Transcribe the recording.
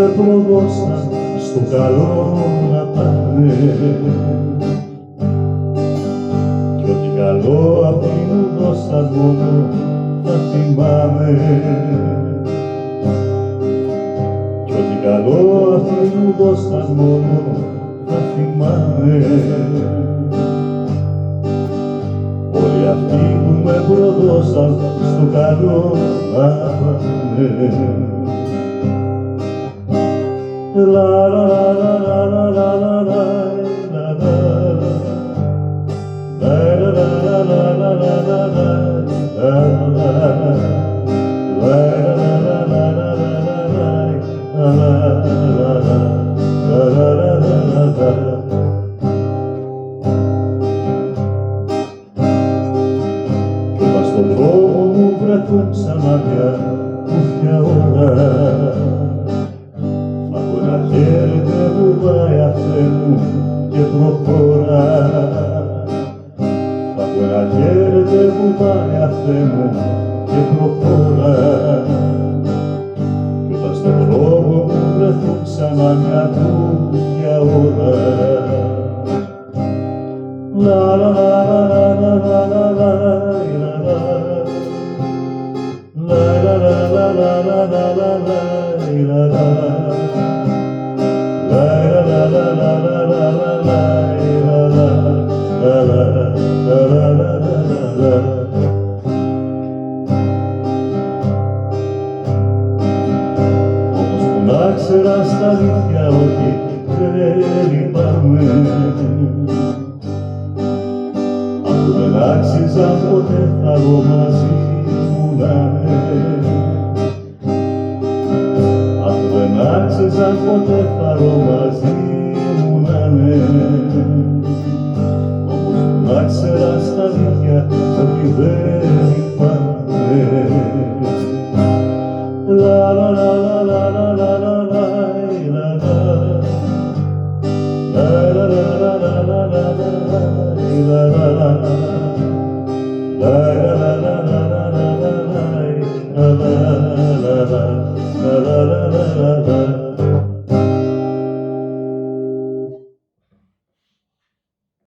με προδώσαν στο καλό να πάνε κι ό,τι καλό αυτοί μου δώσαν μόνο θα θυμάμαι κι ό,τι καλό αυτοί μου δώσαν μόνο θα θυμάμαι. Όλοι αυτοί που με προδώσαν στο καλό να πάνε. La la la la la la la la la la κι όταν στον δρόμο μου βρεθούν ξανά μια κούφια ώρα χαίρετε που πάει αυτέ μου και προχωρά. Θα πω ένα χαίρετε που πάει αυτέ μου και προχωρά. Κι όταν στον δρόμο μου βρεθούν ξανά μια κούφια ώρα. Λα λα λα λα λα λα λα λα λα λα λα όμως που να ξέρα στα αλήθεια ότι δεν λυπάμαι αφού δεν άξιζαν ποτέ θα δω μαζί μου να αφού δεν άξιζαν ποτέ θα δω μαζί μου να όμως που να ξέρα στα αλήθεια ότι δεν λυπάμαι. La la la la